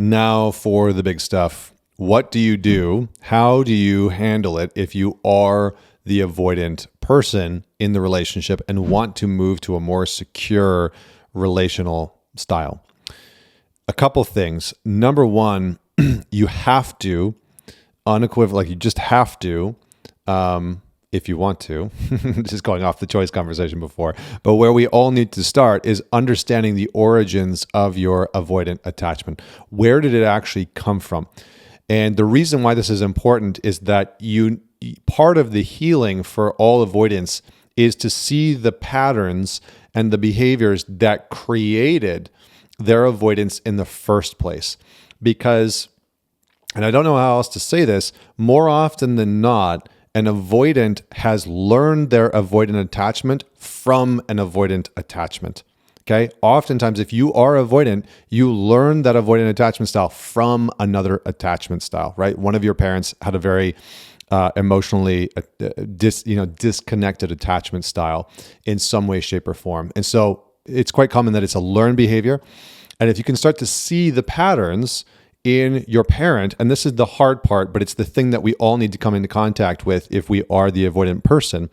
now for the big stuff. What do you do? How do you handle it if you are the avoidant person in the relationship and want to move to a more secure relational style? A couple things. Number one, you have to, unequivocally, you just have to, if you want to, just going off the choice conversation before, but where we all need to start is understanding the origins of your avoidant attachment. Where did it actually come from? And the reason why this is important is that part of the healing for all avoidance is to see the patterns and the behaviors that created their avoidance in the first place. Because, and I don't know how else to say this, more often than not, an avoidant has learned their avoidant attachment from an avoidant attachment. Okay. Oftentimes, if you are avoidant, you learn that avoidant attachment style from another attachment style, right? One of your parents had a very emotionally disconnected attachment style in some way, shape, or form. And so it's quite common that it's a learned behavior. And if you can start to see the patterns in your parent, and this is the hard part, but it's the thing that we all need to come into contact with if we are the avoidant person,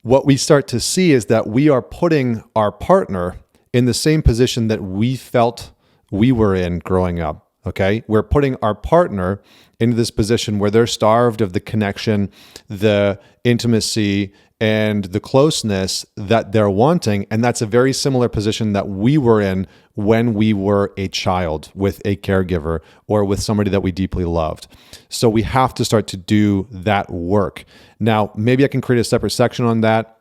what we start to see is that we are putting our partner in the same position that we felt we were in growing up, okay? We're putting our partner into this position where they're starved of the connection, the intimacy, and the closeness that they're wanting. And that's a very similar position that we were in when we were a child with a caregiver or with somebody that we deeply loved. So we have to start to do that work. Now, maybe I can create a separate section on that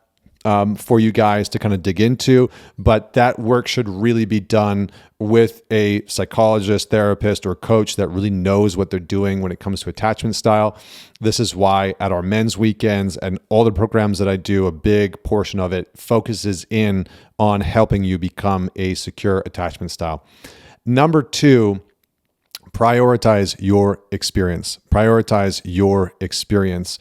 for you guys to kind of dig into, but that work should really be done with a psychologist, therapist, or coach that really knows what they're doing when it comes to attachment style. This is why at our men's weekends and all the programs that I do, a big portion of it focuses in on helping you become a secure attachment style. Number two, prioritize your experience. Prioritize your experience.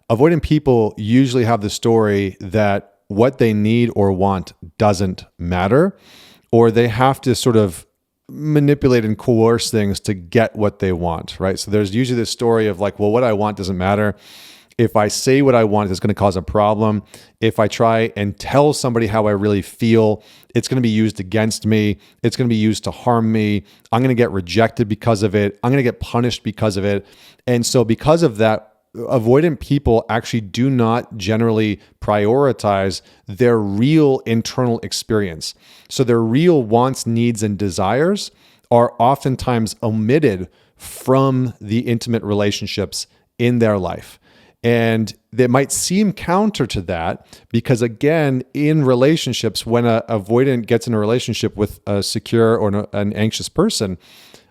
Avoidant people usually have the story that what they need or want doesn't matter, or they have to sort of manipulate and coerce things to get what they want, right? So there's usually this story of like, well, what I want doesn't matter. If I say what I want, it's going to cause a problem. If I try and tell somebody how I really feel, it's going to be used against me. It's going to be used to harm me. I'm going to get rejected because of it. I'm going to get punished because of it. And so because of that, avoidant people actually do not generally prioritize their real internal experience. So their real wants, needs, and desires are oftentimes omitted from the intimate relationships in their life. And they might seem counter to that because, again, in relationships, when an avoidant gets in a relationship with a secure or an anxious person,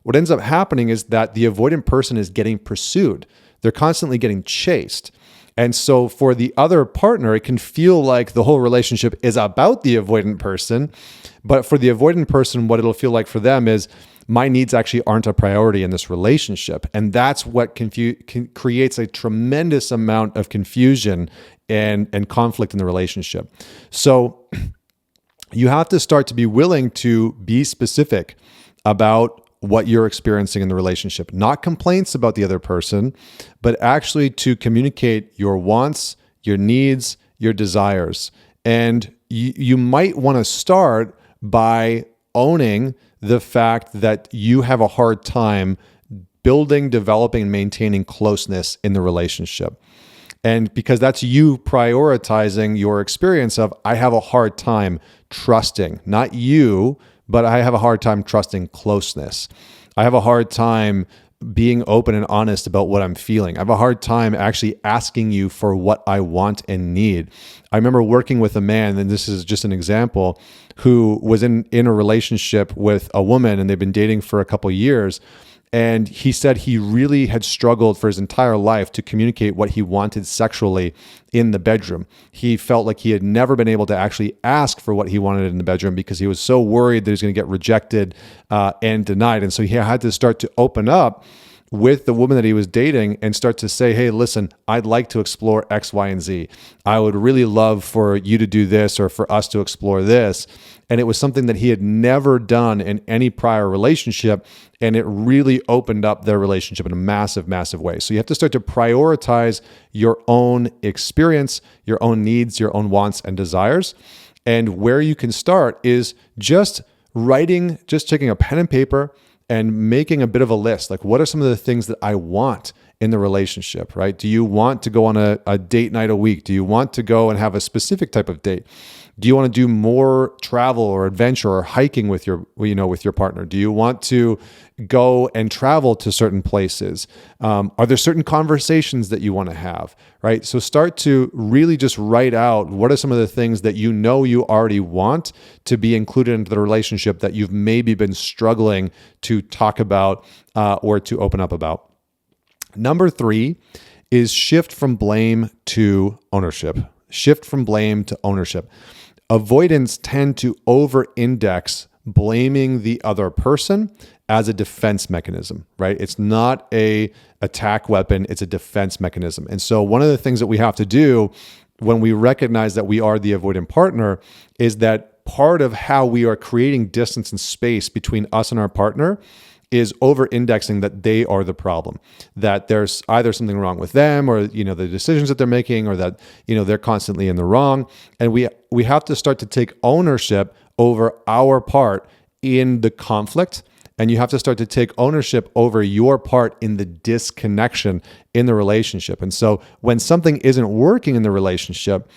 what ends up happening is that the avoidant person is getting pursued. They're constantly getting chased. And so for the other partner, it can feel like the whole relationship is about the avoidant person. But for the avoidant person, what it'll feel like for them is, my needs actually aren't a priority in this relationship. And that's what creates a tremendous amount of confusion and conflict in the relationship. So you have to start to be willing to be specific about what you're experiencing in the relationship, not complaints about the other person, but actually to communicate your wants, your needs, your desires. And you might want to start by owning the fact that you have a hard time building, developing, and maintaining closeness in the relationship. And because that's you prioritizing your experience of, I have a hard time trusting, not you, but I have a hard time trusting closeness. I have a hard time being open and honest about what I'm feeling. I have a hard time actually asking you for what I want and need. I remember working with a man, and this is just an example, who was in a relationship with a woman, and they've been dating for a couple of years. And he said he really had struggled for his entire life to communicate what he wanted sexually in the bedroom. He felt like he had never been able to actually ask for what he wanted in the bedroom because he was so worried that he was going to get rejected and denied. And so he had to start to open up with the woman that he was dating and start to say, hey, listen, I'd like to explore X, Y, and Z. I would really love for you to do this or for us to explore this. And it was something that he had never done in any prior relationship. And it really opened up their relationship in a massive, massive way. So you have to start to prioritize your own experience, your own needs, your own wants and desires. And where you can start is just taking a pen and paper and making a bit of a list. Like, what are some of the things that I want in the relationship, right? Do you want to go on a date night a week? Do you want to go and have a specific type of date? Do you want to do more travel or adventure or hiking with your partner? Do you want to go and travel to certain places? Are there certain conversations that you want to have, right? So start to really just write out what are some of the things that you already want to be included into the relationship that you've maybe been struggling to talk about or to open up about. Number 3 is shift from blame to ownership. Shift from blame to ownership. Avoidants tend to over-index blaming the other person as a defense mechanism, right? It's not a attack weapon, it's a defense mechanism. And so one of the things that we have to do when we recognize that we are the avoidant partner is that part of how we are creating distance and space between us and our partner is over-indexing that they are the problem, that there's either something wrong with them or, the decisions that they're making, or that, they're constantly in the wrong. And we have to start to take ownership over our part in the conflict. And you have to start to take ownership over your part in the disconnection in the relationship. And so when something isn't working in the relationship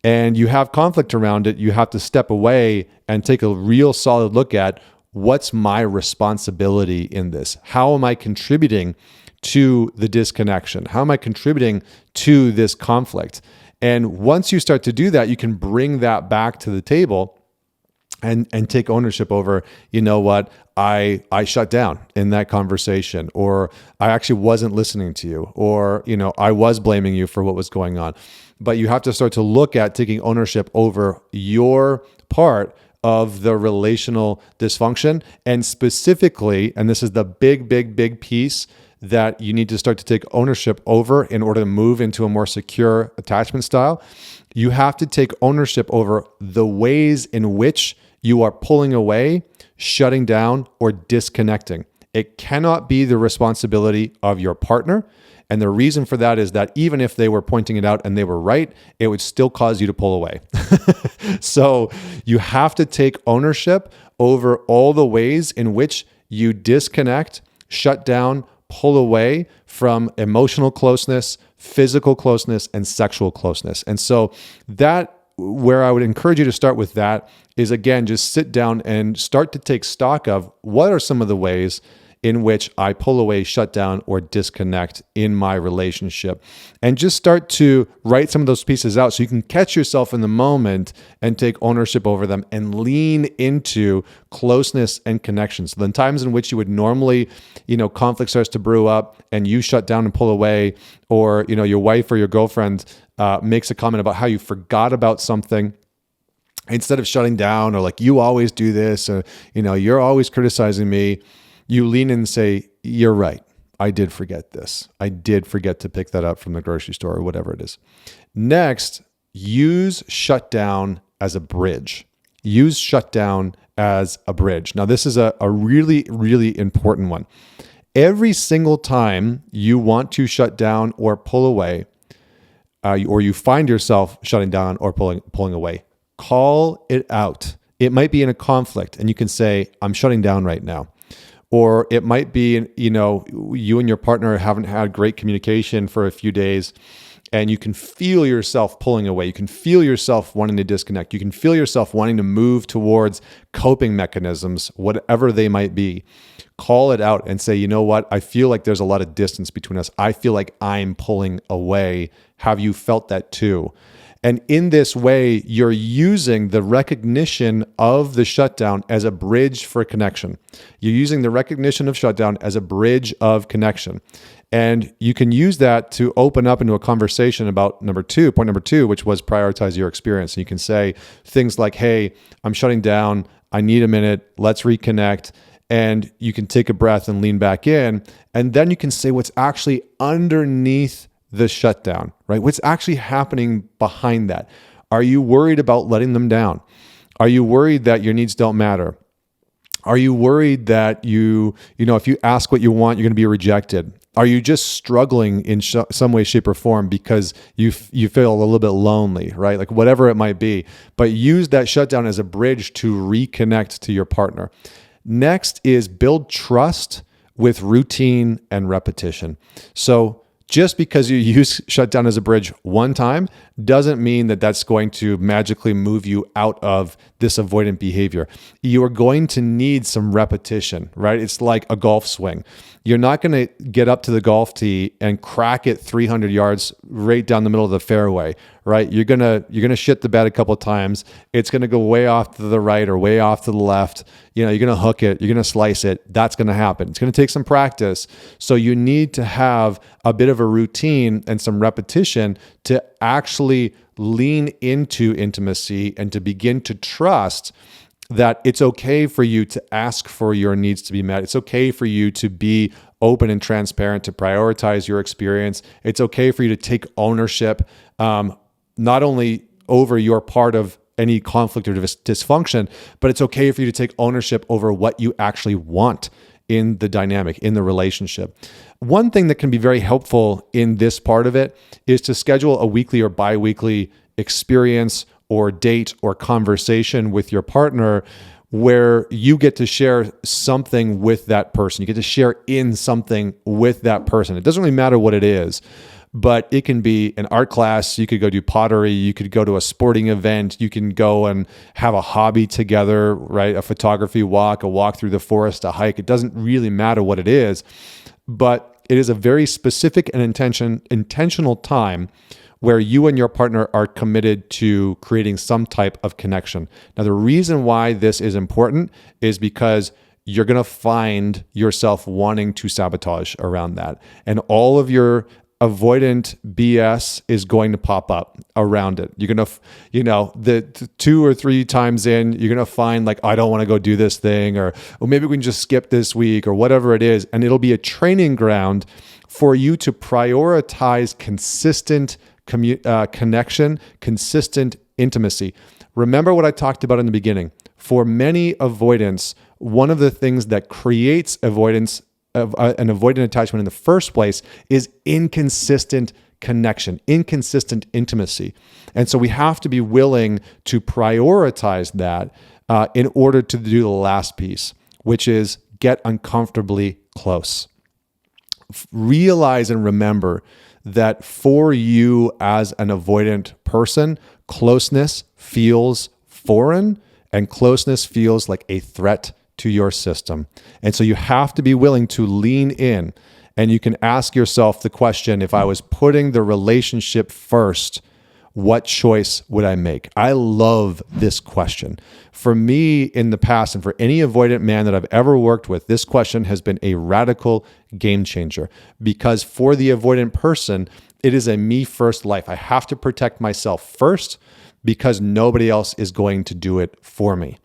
and you have conflict around it, you have to step away and take a real solid look at, what's my responsibility in this? How am I contributing to the disconnection? How am I contributing to this conflict? And once you start to do that, you can bring that back to the table and take ownership over, what, I shut down in that conversation, or I actually wasn't listening to you, or, I was blaming you for what was going on. But you have to start to look at taking ownership over your part of the relational dysfunction. And specifically, and this is the big piece that you need to start to take ownership over in order to move into a more secure attachment style, you have to take ownership over the ways in which you are pulling away, shutting down, or disconnecting. It cannot be the responsibility of your partner. And the reason for that is that even if they were pointing it out and they were right, it would still cause you to pull away. So you have to take ownership over all the ways in which you disconnect, shut down, pull away from emotional closeness, physical closeness, and sexual closeness. And so where I would encourage you to start with that is, again, just sit down and start to take stock of what are some of the ways in which I pull away, shut down, or disconnect in my relationship. And just start to write some of those pieces out so you can catch yourself in the moment and take ownership over them and lean into closeness and connection. So the times in which you would normally, conflict starts to brew up and you shut down and pull away, or, your wife or your girlfriend makes a comment about how you forgot about something, instead of shutting down or like, you always do this, or, you're always criticizing me, you lean in and say, you're right. I did forget this. I did forget to pick that up from the grocery store or whatever it is. Next, use shutdown as a bridge. Use shutdown as a bridge. Now, this is a really, really important one. Every single time you want to shut down or pull away, or you find yourself shutting down or pulling away, call it out. It might be in a conflict and you can say, I'm shutting down right now. Or it might be, you and your partner haven't had great communication for a few days and you can feel yourself pulling away. You can feel yourself wanting to disconnect. You can feel yourself wanting to move towards coping mechanisms, whatever they might be. Call it out and say, you know what? I feel like there's a lot of distance between us. I feel like I'm pulling away. Have you felt that too? And in this way, you're using the recognition of the shutdown as a bridge for connection. You're using the recognition of shutdown as a bridge of connection. And you can use that to open up into a conversation about point number two, which was prioritize your experience. And you can say things like, hey, I'm shutting down. I need a minute. Let's reconnect. and you can take a breath and lean back in. And then you can say what's actually underneath the shutdown, right? What's actually happening behind that? Are you worried about letting them down? Are you worried that your needs don't matter? Are you worried that if you ask what you want, you're going to be rejected? Are you just struggling in some way, shape, or form because you feel a little bit lonely, right? Like whatever it might be. But use that shutdown as a bridge to reconnect to your partner. Next is build trust with routine and repetition. So just because you use shutdown as a bridge one time doesn't mean that that's going to magically move you out of this avoidant behavior. You are going to need some repetition, right? It's like a golf swing. You're not going to get up to the golf tee and crack it 300 yards right down the middle of the fairway, right? You're going to shit the bed a couple of times. It's going to go way off to the right or way off to the left. You're going to hook it. You're going to slice it. That's going to happen. It's going to take some practice. So you need to have a bit of a routine and some repetition to actually lean into intimacy and to begin to trust that it's okay for you to ask for your needs to be met. It's okay for you to be open and transparent, to prioritize your experience. It's okay for you to take ownership, not only over your part of any conflict or dysfunction, but it's okay for you to take ownership over what you actually want in the dynamic, in the relationship. One thing that can be very helpful in this part of it is to schedule a weekly or bi-weekly experience or date or conversation with your partner where you get to share something with that person. You get to share in something with that person. It doesn't really matter what it is, but it can be an art class. You could go do pottery. You could go to a sporting event. You can go and have a hobby together, right? A photography walk, a walk through the forest, a hike. It doesn't really matter what it is, but it is a very specific and intentional time where you and your partner are committed to creating some type of connection. Now, the reason why this is important is because you're going to find yourself wanting to sabotage around that. And all of your avoidant BS is going to pop up around it. You're going to, the 2 or 3 times in, you're going to find like, I don't want to go do this thing, or maybe we can just skip this week or whatever it is. And it'll be a training ground for you to prioritize consistent connection, consistent intimacy. Remember what I talked about in the beginning. For many avoidants, one of the things that creates avoidance of an avoidant attachment in the first place is inconsistent connection, inconsistent intimacy. And so we have to be willing to prioritize that in order to do the last piece, which is get uncomfortably close. Realize and remember that for you as an avoidant person, closeness feels foreign and closeness feels like a threat to your system. And so you have to be willing to lean in, and you can ask yourself the question, if I was putting the relationship first, what choice would I make? I love this question. For me in the past, and for any avoidant man that I've ever worked with, this question has been a radical game changer, because for the avoidant person, it is a me first life. I have to protect myself first because nobody else is going to do it for me.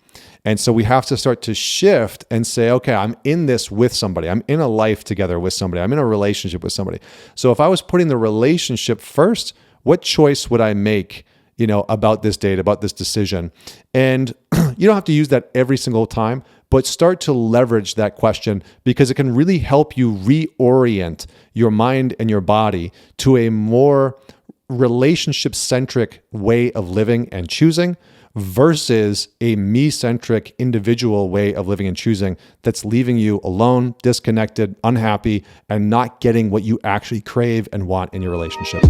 And so we have to start to shift and say, okay, I'm in this with somebody. I'm in a life together with somebody. I'm in a relationship with somebody. So if I was putting the relationship first, what choice would I make, about this date, about this decision? And you don't have to use that every single time, but start to leverage that question, because it can really help you reorient your mind and your body to a more relationship-centric way of living and choosing versus a me-centric individual way of living and choosing that's leaving you alone, disconnected, unhappy, and not getting what you actually crave and want in your relationship.